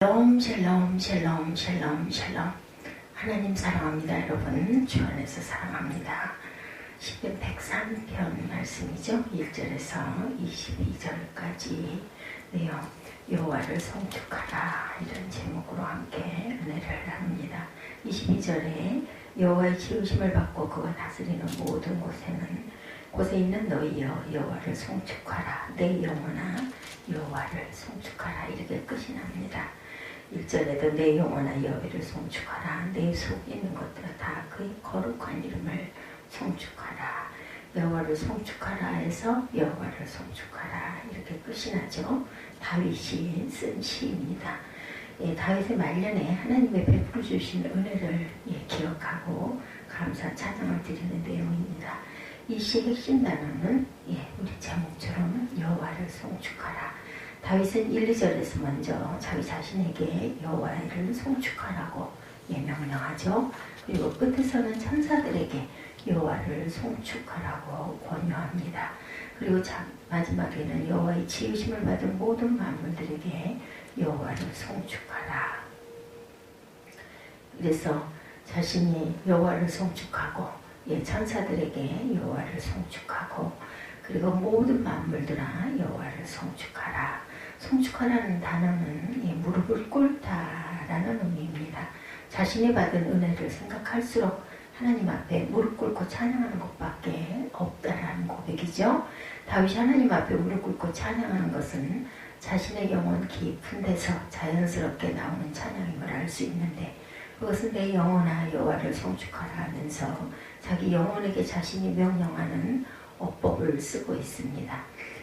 샬롬. 하나님 사랑합니다. 여러분 주 안에서 사랑합니다. 시편 103편 말씀이죠. 1절에서 22절까지 내용, 여호와를 송축하라, 이런 제목으로 함께 은혜를 나눕니다. 22절에 여호와의 지으심을 받고 그가 다스리는 모든 곳에 있는 너희여 여호와를 송축하라. 내 영혼아 여호와를 송축하라, 이렇게 끝이 납니다. 1절에도 내 영혼아 여호와를 송축하라. 내 속에 있는 것들아 다 그의 거룩한 이름을 송축하라. 여호와를 송축하라 해서 여호와를 송축하라, 이렇게 끝이 나죠. 다윗이 쓴 시입니다. 다윗의 말년에 하나님의 베풀어 주신 은혜를 기억하고 감사 찬양을 드리는 내용입니다. 이 시의 핵심 단어는 우리 제목처럼 여호와를 송축하라. 다윗은 1, 2절에서 먼저 자기 자신에게 여호와를 송축하라고 명령하죠. 그리고 끝에서는 천사들에게 여호와를 송축하라고 권유합니다. 그리고 마지막에는 여호와의 지으심을 받은 모든 만물들에게 여호와를 송축하라. 그래서 자신이 여호와를 송축하고 천사들에게 여호와를 송축하고 그리고 모든 만물들아 여호와를 송축하라. 송축하라는 단어는 무릎을 꿇다라는 의미입니다. 자신이 받은 은혜를 생각할수록 하나님 앞에 무릎 꿇고 찬양하는 것밖에 없다라는 고백이죠. 다윗이 하나님 앞에 무릎 꿇고 찬양하는 것은 자신의 영혼 깊은 데서 자연스럽게 나오는 찬양임을 알 수 있는데, 그것은 내 영혼아 여호와를 송축하라 하면서 자기 영혼에게 자신이 명령하는 어법을 쓰고 있습니다.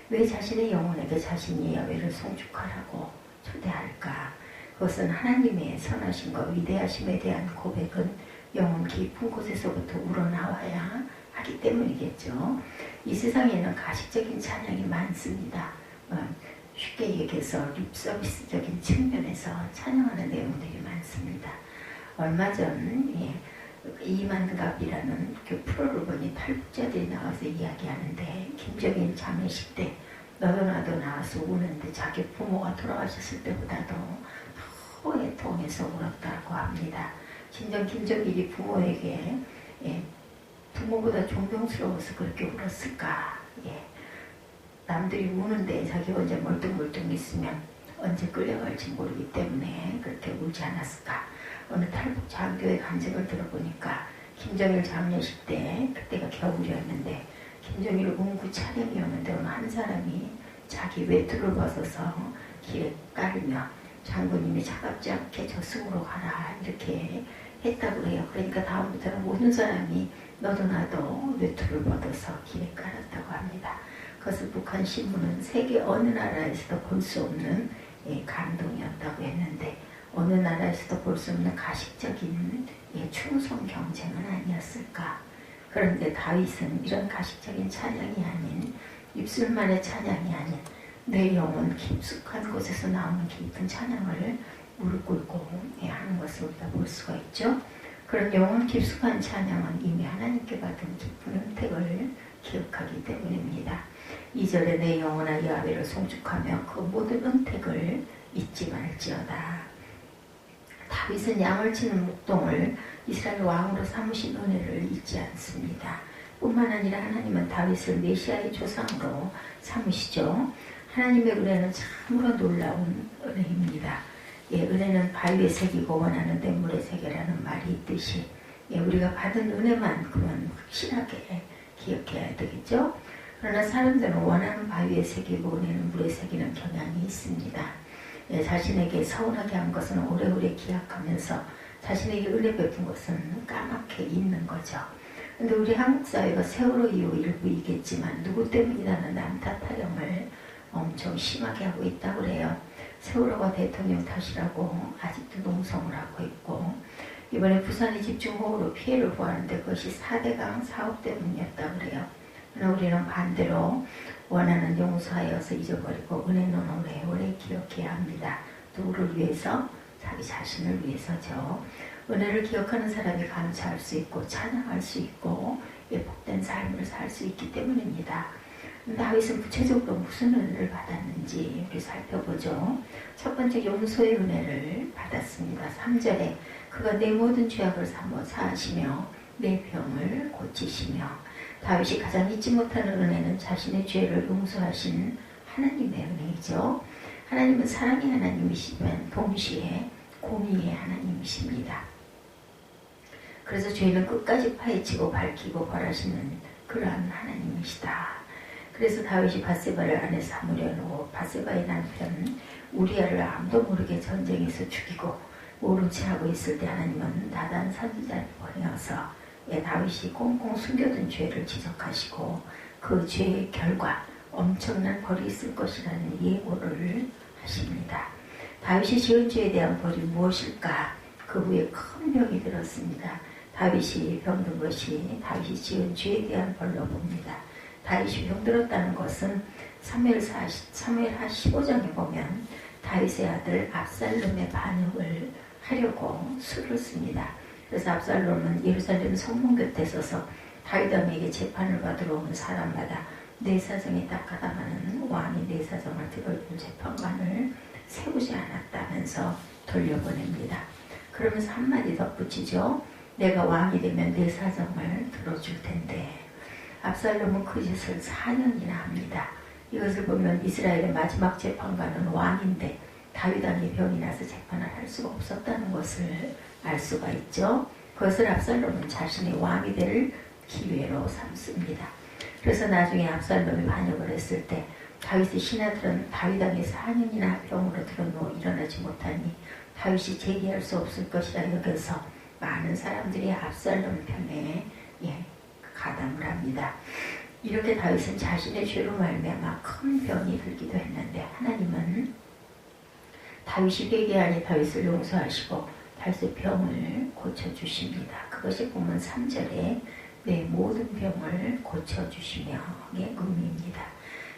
왜 자신의 영혼에게 자신이 여호와를 송축하라고 초대할까? 그것은 하나님의 선하심과 위대하심에 대한 고백은 영혼 깊은 곳에서부터 우러나와야 하기 때문이겠죠. 이 세상에는 가식적인 찬양이 많습니다. 쉽게 얘기해서 립서비스적인 측면에서 찬양하는 내용들이 많습니다. 얼마 전 이만갑이라는 그 프로를 보니 탈북자들이 나와서 이야기하는데, 김정일 장례식 때 너도 나도 나와서 우는데 자기 부모가 돌아가셨을 때보다도 더 애통해서 울었다고 합니다. 진정 김정일이 부모에게 부모보다 존경스러워서 그렇게 울었을까? 남들이 우는데 자기 혼자 멀뚱멀뚱 있으면 언제 끌려갈지 모르기 때문에 그렇게 울지 않았을까? 어느 탈북 장교의 간증을 들어보니까 김정일 장례식 때, 그때가 겨울이었는데 김정일 운구 차량이었는데 어느 한 사람이 자기 외투를 벗어서 길에 깔으며 장군님이 차갑지 않게 저승으로 가라, 이렇게 했다고 해요. 그러니까 다음부터는 모든 사람이 너도 나도 외투를 벗어서 길에 깔았다고 합니다. 그것을 북한 신문은 세계 어느 나라에서도 볼 수 없는 감동이었다고 했는데, 어느 나라에서도 볼 수 없는 가식적인 충성 경쟁은 아니었을까. 그런데 다윗은 이런 가식적인 찬양이 아닌, 입술만의 찬양이 아닌 내 영혼 깊숙한 곳에서 나오는 깊은 찬양을 무릎 꿇고 하는 것을 우리가 볼 수가 있죠. 그런 영혼 깊숙한 찬양은 이미 하나님께 받은 깊은 은택을 기억하기 때문입니다. 2절에 내 영혼아 여호와를 송축하며 그 모든 은택을 잊지 말지어다. 다윗은 양을 치는 목동을 이스라엘 왕으로 삼으신 은혜를 잊지 않습니다. 뿐만 아니라 하나님은 다윗을 메시아의 조상으로 삼으시죠. 하나님의 은혜는 참으로 놀라운 은혜입니다. 은혜는 바위에 새기고 원하는데 물에 새겨라는 말이 있듯이 우리가 받은 은혜만큼은 확실하게 기억해야 되겠죠. 그러나 사람들은 원하는 바위에 새기고 은혜는 물에 새기는 경향이 있습니다. 자신에게 서운하게 한 것은 오래오래 기약하면서 자신에게 은혜 베푼 것은 까맣게 잊는 거죠. 근데 우리 한국 사회가 세월호 이후 일부이겠지만 누구 때문이라는 남 탓타령을 엄청 심하게 하고 있다고 그래요. 세월호가 대통령 탓이라고 아직도 농성을 하고 있고, 이번에 부산이 집중호우로 피해를 보았는데 그것이 4대강 사업 때문이었다고 그래요. 그러나 우리는 반대로 원하는 용서하여서 잊어버리고 은혜는 오래오래 기억해야 합니다. 누구를 위해서? 자기 자신을 위해서죠. 은혜를 기억하는 사람이 감사할 수 있고 찬양할 수 있고 복된 삶을 살 수 있기 때문입니다. 다윗은 구체적으로 무슨 은혜를 받았는지 우리 살펴보죠. 첫 번째 용서의 은혜를 받았습니다. 3절에 그가 내 모든 죄악을 사하시며 내 병을 고치시며. 다윗이 가장 잊지 못하는 은혜는 자신의 죄를 용서하신 하나님의 은혜이죠. 하나님은 사랑의 하나님이시면 동시에 공의의 하나님이십니다. 그래서 죄는 끝까지 파헤치고 밝히고 벌하시는 그러한 하나님이시다. 그래서 다윗이 밧세바를 아내 삼으려 놓고 밧세바의 남편 우리아를 아무도 모르게 전쟁에서 죽이고 모른 채 하고 있을 때 하나님은 나단 선지자를 보내어서 다윗이 꽁꽁 숨겨둔 죄를 지적하시고 그 죄의 결과 엄청난 벌이 있을 것이라는 예고를 하십니다. 다윗이 지은 죄에 대한 벌이 무엇일까? 그 후에 큰 병이 들었습니다. 다윗이 병든 것이 다윗이 지은 죄에 대한 벌로 봅니다. 다윗이 병들었다는 것은 사무엘하 15장에 보면 다윗의 아들 압살롬의 반역을 하려고 수를 씁니다. 그래서 압살롬은 예루살렘 성문 곁에 서서 다윗 왕에게 재판을 받으러 오는 사람마다 내 사정에 딱하다마는 왕이 내 사정을 들어줄 재판관을 세우지 않았다면서 돌려보냅니다. 그러면서 한마디 덧붙이죠. 내가 왕이 되면 내 사정을 들어줄 텐데. 압살롬은 그 짓을 4년이나 합니다. 이것을 보면 이스라엘의 마지막 재판관은 왕인데 다윗 왕이 병이 나서 재판을 할 수가 없었다는 것을 알 수가 있죠. 그것을 압살롬은 자신의 왕이 될 기회로 삼습니다. 그래서 나중에 압살롬이 반역을 했을 때 다윗의 신하들은 다윗 왕이 4년이나 병으로 들어누워 일어나지 못하니 다윗이 재기할 수 없을 것이라 여겨서 많은 사람들이 압살롬 편에 가담을 합니다. 이렇게 다윗은 자신의 죄로 말미암아 큰 병이 들기도 했는데 하나님은 다윗이 회개하니 다윗을 용서하시고 다윗의 병을 고쳐주십니다. 그것이 보면 3절에 내 모든 병을 고쳐주시며의 의미입니다.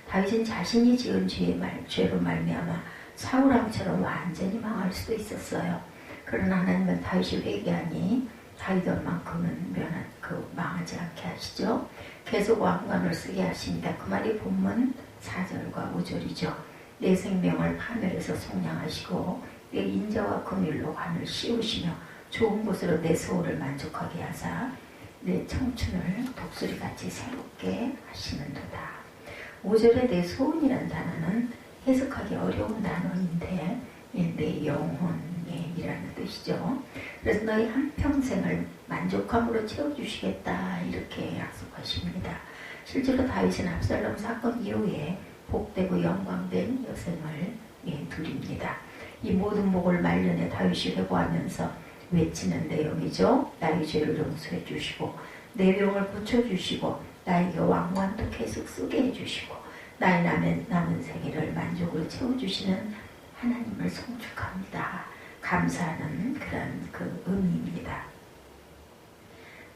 다윗은 자신이 지은 죄로 말미암아 사울왕처럼 완전히 망할 수도 있었어요. 그러나 하나님은 다윗이 회개하니 다윗 왕만큼은 망하지 않게 하시죠. 계속 왕관을 쓰게 하십니다. 그 말이 본문 4절과 5절이죠. 내 생명을 파멸해서 속량하시고 내 인자와 긍휼로 관을 씌우시며 좋은 곳으로 내 소원을 만족하게 하사 내 청춘을 독수리같이 새롭게 하시는도다. 5절에 내 소원이라는 단어는 해석하기 어려운 단어인데 내 영혼이라는 뜻이죠. 그래서 너희 한평생을 만족함으로 채워주시겠다 이렇게 약속하십니다. 실제로 다윗은 압살롬 사건 이후에 복되고 영광된 여생을 누립니다. 이 모든 복을 말년에 다윗이 회고하면서 외치는 내용이죠. 나의 죄를 용서해 주시고 내 병을 고쳐주시고 나에게 왕관도 계속 쓰게 해주시고 나의 남은 생애를 만족을 채워주시는 하나님을 송축합니다. 감사하는 그런 그 의미입니다.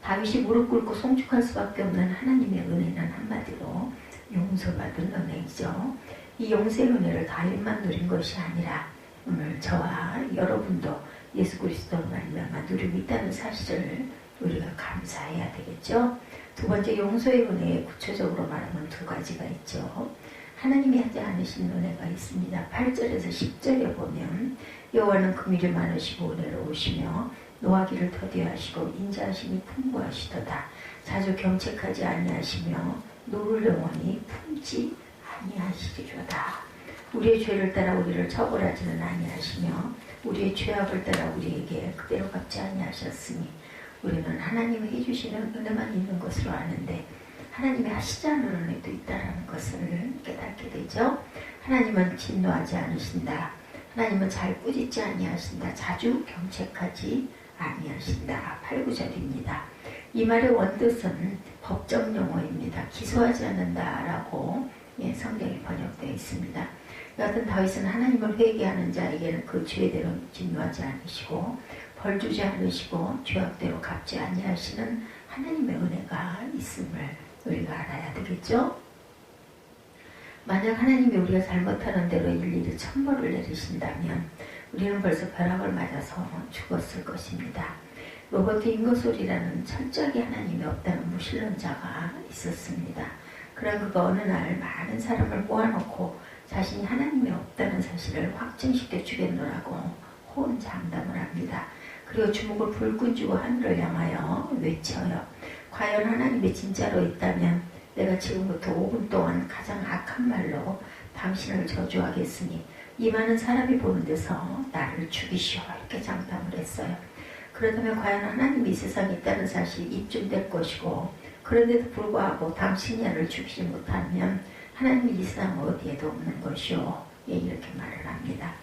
다윗이 무릎 꿇고 송축할 수밖에 없는 하나님의 은혜는 한마디로 용서받은 은혜이죠. 이 용서의 은혜를 다윗만 누린 것이 아니라 오늘 저와 여러분도 예수 그리스도로 말미암아 누리고 있다는 사실을 우리가 감사해야 되겠죠. 두 번째 용서의 은혜에 구체적으로 말하면 두 가지가 있죠. 하나님이 하지 않으신 은혜가 있습니다. 8절에서 10절에 보면 여호와는 긍휼이 많으시고 은혜로우시며 노하기를 더디하시고 인자하심이 풍부하시도다. 자주 경책하지 아니하시며 노를 영원히 품지 아니하시리로다. 우리의 죄를 따라 우리를 처벌하지는 아니하시며 우리의 죄악을 따라 우리에게 그대로 갚지 아니하셨으니 우리는 하나님이 해주시는 은혜만 있는 것으로 아는데 하나님이 하시지 않은 은혜도 있다는 것을 깨닫게 되죠. 하나님은 진노하지 않으신다. 하나님은 잘 꾸짖지 아니하신다. 자주 경책하지 아니하신다. 8, 9절입니다. 이 말의 원뜻은 법적 용어입니다. 기소하지 않는다라고 성경에 번역되어 있습니다. 여하튼 다윗은 하나님을 회개하는 자에게는 그 죄대로 진노하지 않으시고 벌 주지 않으시고 죄악대로 갚지 아니하시는 하나님의 은혜가 있음을 우리가 알아야 되겠죠. 만약 하나님이 우리가 잘못하는 대로 일일이 천벌을 내리신다면 우리는 벌써 벼락을 맞아서 죽었을 것입니다. 로버트 잉거솔이라는 철저하게 하나님이 없다는 무신론자가 있었습니다. 그런 그가 어느 날 많은 사람을 모아놓고 자신이 하나님이 없다는 사실을 확증시켜 주겠노라고 호언장담을 합니다. 그리고 주먹을 불끈 쥐고 하늘을 향하여 외쳐요. 과연 하나님이 진짜로 있다면 내가 지금부터 5분 동안 가장 악한 말로 당신을 저주하겠으니 이 많은 사람이 보는 데서 나를 죽이시오. 이렇게 장담을 했어요. 그렇다면 과연 하나님이 이 세상에 있다는 사실이 입증될 것이고 그런데도 불구하고 당신이 나를 죽이지 못하면 하나님이 이 세상 어디에도 없는 것이오. 예, 이렇게 말을 합니다.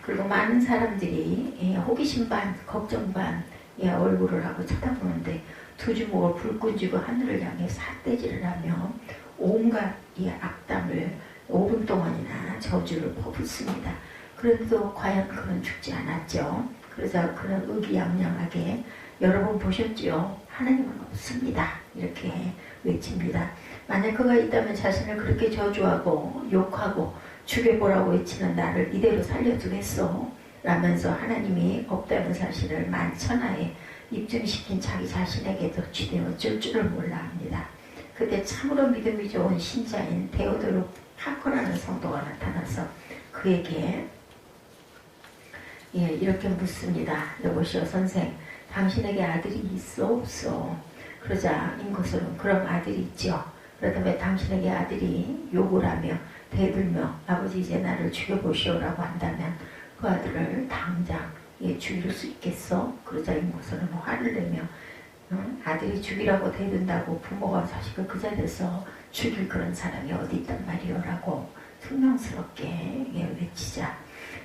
그리고 많은 사람들이 호기심 반, 걱정 반 얼굴을 하고 쳐다보는데 두 주먹을 불끈 쥐고 하늘을 향해 삿대질을 하며 온갖 악담을 5분 동안이나 저주를 퍼붓습니다. 그런데도 과연 그는 죽지 않았죠. 그래서 그는 의기양양하게 여러분 보셨죠? 하나님은 없습니다. 이렇게 외칩니다. 만약 그가 있다면 자신을 그렇게 저주하고 욕하고 죽여보라고 외치는 나를 이대로 살려두겠소? 라면서 하나님이 없다는 사실을 만천하에 입증시킨 자기 자신에게도 쥐대 어쩔 줄을 몰라 합니다. 그때 참으로 믿음이 좋은 신자인 데오도르 파커라는 성도가 나타나서 그에게 이렇게 묻습니다. 여보시오 선생, 당신에게 아들이 있어 없어? 그러자 인고설은 그럼 아들이 있죠. 그렇다면 당신에게 아들이 욕을 하며 대들며 아버지 이제 나를 죽여보시오라고 한다면 그 아들을 당장 죽일 수 있겠어? 그러자 인고설은 화를 내며 아들이 죽이라고 대든다고 부모가 자식을 그 자리에서 죽일 그런 사람이 어디 있단 말이오라고 퉁명스럽게 외치자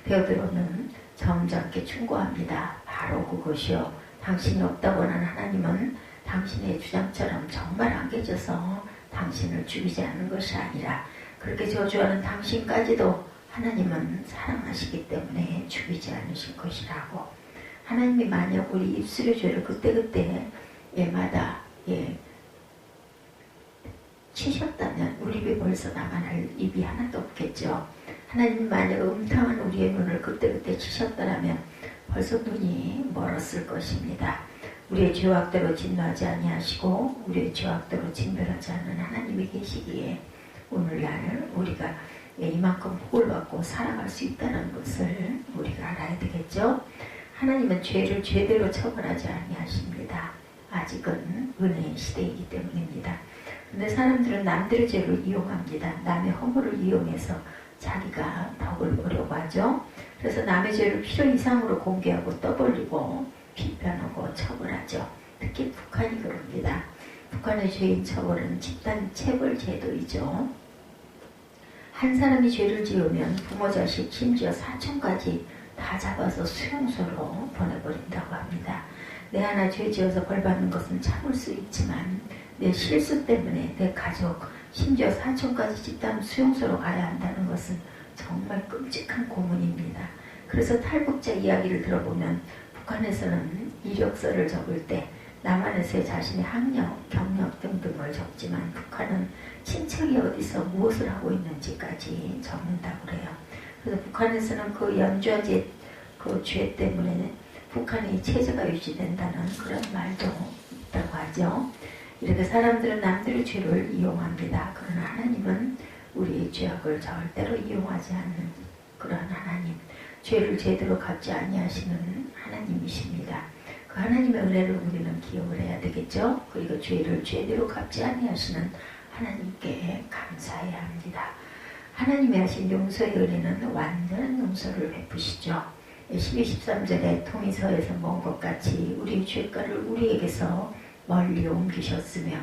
데오드로는 점잖게 충고합니다. 바로 그것이요. 당신이 없다고 하는 하나님은 당신의 주장처럼 정말 안 계셔서 당신을 죽이지 않는 것이 아니라 그렇게 저주하는 당신까지도 하나님은 사랑하시기 때문에 죽이지 않으실 것이라고. 하나님이 만약 우리 입술의 죄를 그때마다 치셨다면 우리 입에 벌써 나만할 입이 하나도 없겠죠. 하나님 만약 음탕한 우리의 눈을 그때 치셨더라면 벌써 눈이 멀었을 것입니다. 우리의 죄악대로 진노하지 아니하시고 우리의 죄악대로 진멸하지 않는 하나님이 계시기에 오늘날 우리가 이만큼 복을 받고 살아갈 수 있다는 것을 우리가 알아야 되겠죠. 하나님은 죄를 죄대로 처벌하지 아니하십니다. 아직은 은혜의 시대이기 때문입니다. 근데 사람들은 남들의 죄를 이용합니다. 남의 허물을 이용해서 자기가 덕을 보려고 하죠. 그래서 남의 죄를 필요 이상으로 공개하고 떠벌리고 비판하고 처벌하죠. 특히 북한이 그럽니다. 북한의 죄인 처벌은 집단 체벌 제도이죠. 한 사람이 죄를 지으면 부모, 자식, 심지어 사촌까지 다 잡아서 수용소로 보내버린다고 합니다. 내 하나 죄 지어서 벌 받는 것은 참을 수 있지만 내 실수 때문에 내 가족, 심지어 사촌까지 집단 수용소로 가야 한다는 것은 정말 끔찍한 고문입니다. 그래서 탈북자 이야기를 들어보면 북한에서는 이력서를 적을 때 남한에서의 자신의 학력, 경력 등등을 적지만 북한은 친척이 어디서 무엇을 하고 있는지까지 적는다고 그래요. 그래서 북한에서는 그 연좌제 그 죄 때문에 북한의 체제가 유지된다는 그런 말도 있다고 하죠. 이렇게 사람들은 남들의 죄를 이용합니다. 그러나 하나님은 우리의 죄악을 절대로 이용하지 않는 그런 하나님, 죄를 제대로 갚지 아니하시는 하나님이십니다. 그 하나님의 은혜를 우리는 기억을 해야 되겠죠. 그리고 죄를 제대로 갚지 아니하시는 하나님께 감사해야 합니다. 하나님이 하신 용서의 은혜는 완전한 용서를 베푸시죠. 12, 13절에 통일서에서 본 것 같이 우리의 죄가를 우리에게서 멀리 옮기셨으며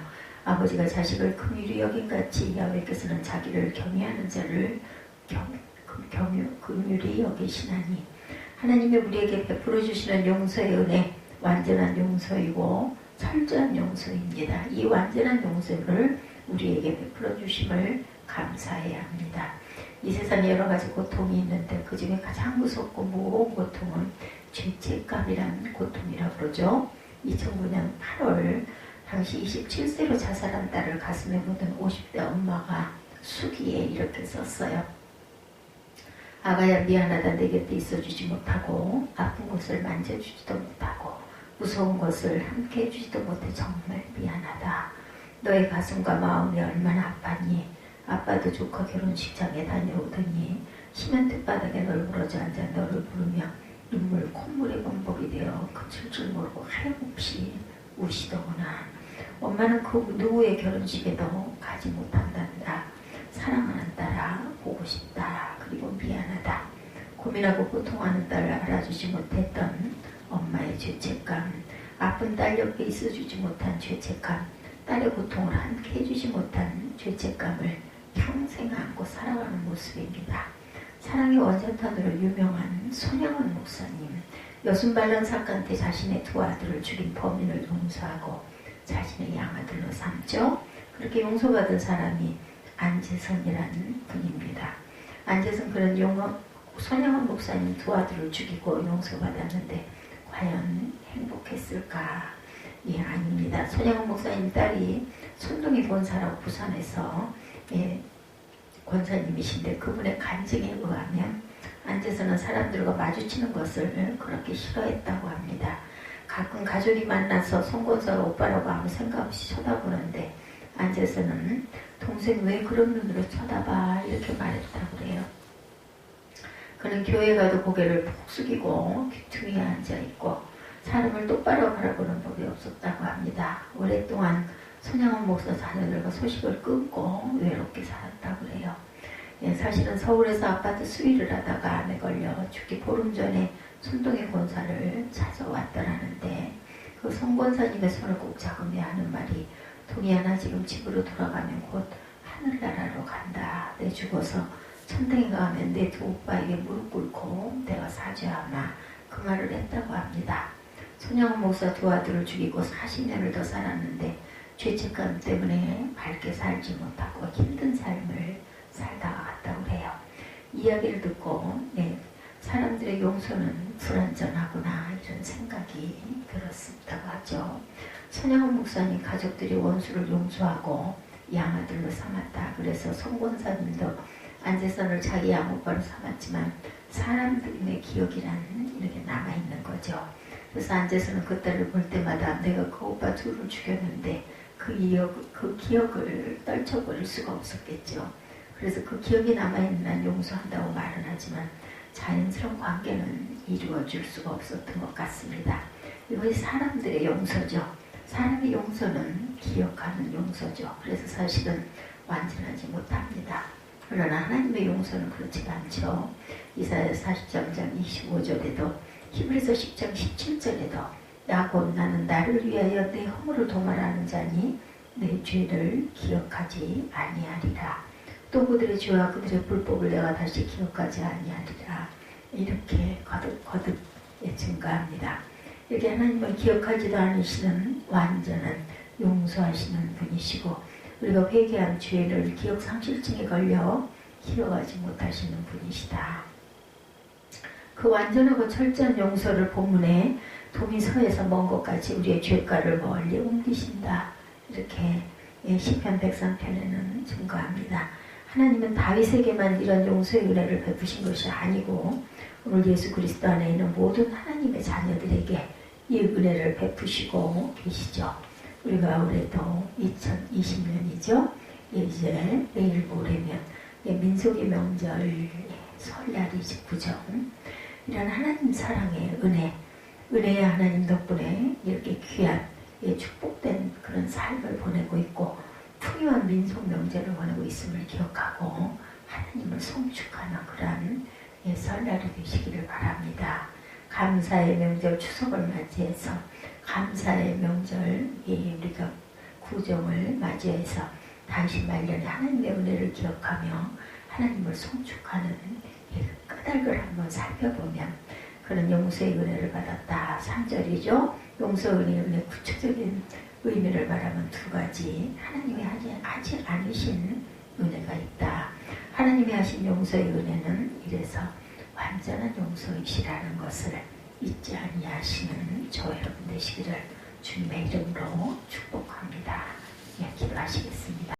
아버지가 자식을 긍휼히 여긴같이 야훼께서는 자기를 경외하는 자를 긍휼히 여기시나니. 하나님이 우리에게 베풀어 주시는 용서의 은혜 완전한 용서이고 철저한 용서입니다. 이 완전한 용서를 우리에게 베풀어 주심을 감사해야 합니다. 이 세상에 여러 가지 고통이 있는데 그 중에 가장 무섭고 무거운 고통은 죄책감이라는 고통이라고 그러죠. 2009년 8월 당시 27세로 자살한 딸을 가슴에 묻은 50대 엄마가 수기에 이렇게 썼어요. 아가야 미안하다. 내 곁에 있어주지 못하고 아픈 곳을 만져주지도 못하고 무서운 것을 함께 해주지도 못해 정말 미안하다. 너의 가슴과 마음이 얼마나 아팠니? 아빠도 조카 결혼식장에 다녀오더니 시멘트 바닥에 널브러져 앉아 너를 부르며 눈물 콧물이 범벅이 되어 그칠 줄 모르고 하염없이 우시더구나. 엄마는 그 누구의 결혼식에도 가지 못한단다. 사랑하는 딸아, 보고 싶다. 그리고 미안하다. 고민하고 고통하는 딸을 알아주지 못했던 엄마의 죄책감, 아픈 딸 옆에 있어주지 못한 죄책감, 딸의 고통을 함께 해주지 못한 죄책감을 평생 안고 살아가는 모습입니다. 사랑의 원자탄으로 유명한 손양원 목사님, 여순반란 사건 때 자신의 두 아들을 죽인 범인을 용서하고 자신의 양아들로 삼죠. 그렇게 용서받은 사람이 안재선이라는 분입니다. 안재선 그는 손양원 목사님 두 아들을 죽이고 용서받았는데 과연 행복했을까? 예, 아닙니다. 손양원 목사님 딸이 손동희 권사라고 부산에서 권사님이신데 그분의 간증에 의하면 안재선은 사람들과 마주치는 것을 그렇게 싫어했다고 합니다. 가끔 가족이 만나서 송 권사가 오빠라고 아무 생각 없이 쳐다보는데 안재선은 동생 왜 그런 눈으로 쳐다봐 이렇게 말했다고 그래요. 그는 교회 가도 고개를 푹 숙이고 귀퉁이에 앉아있고 사람을 똑바로 바라보는 법이 없었다고 합니다. 오랫동안 손양원 목사 자녀들과 소식을 끊고 외롭게 살았다고 그래요. 예, 사실은 서울에서 아파트 수리를 하다가 암에 걸려 죽기 보름 전에 손동희 권사를 찾아왔더라는데 그 송 권사님의 손을 꼭 잡으며 하는 말이 동희야 나 지금 집으로 돌아가면 곧 하늘나라로 간다. 내 죽어서 천당에 가면 내 두 오빠에게 무릎 꿇고 내가 사죄하마. 그 말을 했다고 합니다. 손양원 목사 두 아들을 죽이고 40년을 더 살았는데 죄책감 때문에 밝게 살지 못하고 힘든 삶을 살다가 갔다고 해요. 이야기를 듣고 사람들의 용서는 불완전하구나 이런 생각이 들었다고 하죠. 손양원 목사님 가족들이 원수를 용서하고 양아들로 삼았다. 그래서 송 권사님도 안재선을 자기 양오빠로 삼았지만 사람들의 기억이란 이렇게 남아있는 거죠. 그래서 안재선은 그 딸을 볼 때마다 내가 그 오빠 둘을 죽였는데 그 기억을 떨쳐버릴 수가 없었겠죠. 그래서 그 기억이 남아있는 한 용서한다고 말은 하지만 자연스러운 관계는 이루어질 수가 없었던 것 같습니다. 이것이 사람들의 용서죠. 사람의 용서는 기억하는 용서죠. 그래서 사실은 완전하지 못합니다. 그러나 하나님의 용서는 그렇지가 않죠. 이사야 43장 25절에도 히브리서 10장 17절에도 나 곧 나는 나를 위하여 내 허물을 도말하는 자니 내 죄를 기억하지 아니하리라. 또 그들의 죄와 그들의 불법을 내가 다시 기억하지 아니하리라. 이렇게 거듭 증가합니다. 이렇게 하나님은 기억하지도 않으시는 완전한 용서하시는 분이시고 우리가 회개한 죄를 기억상실증에 걸려 기억하지 못하시는 분이시다. 그 완전하고 철저한 용서를 본문에 동이 서에서 먼 곳까지 우리의 죄가를 멀리 옮기신다. 이렇게 시편 103편에는 증거합니다. 하나님은 다윗에게만 이런 용서의 은혜를 베푸신 것이 아니고 오늘 예수 그리스도 안에 있는 모든 하나님의 자녀들에게 이 은혜를 베푸시고 계시죠. 우리가 올해도 2020년이죠. 이제 내일 모레면 민속의 명절 설날이 구정 이런 하나님 사랑의 은혜의 하나님 덕분에 이렇게 귀한 축복된 그런 삶을 보내고 있고 풍요한 민속 명절을 보내고 있음을 기억하고 하나님을 송축하는 그런 설날이 되시기를 바랍니다. 감사의 명절 추석을 맞이해서 감사의 명절 우리가 구정을 맞이해서 다시 말년에 하나님의 은혜를 기억하며 하나님을 송축하는 까닭을 한번 살펴보면 그는 용서의 은혜를 받았다. 3절이죠. 용서의 은혜 구체적인 의미를 말하면 두 가지. 하나님이 하지 않으신 은혜가 있다. 하나님이 하신 용서의 은혜는 이래서 완전한 용서이시라는 것을 잊지 아니하시는 저 여러분 되시기를 주님의 이름으로 축복합니다. 기도하시겠습니다.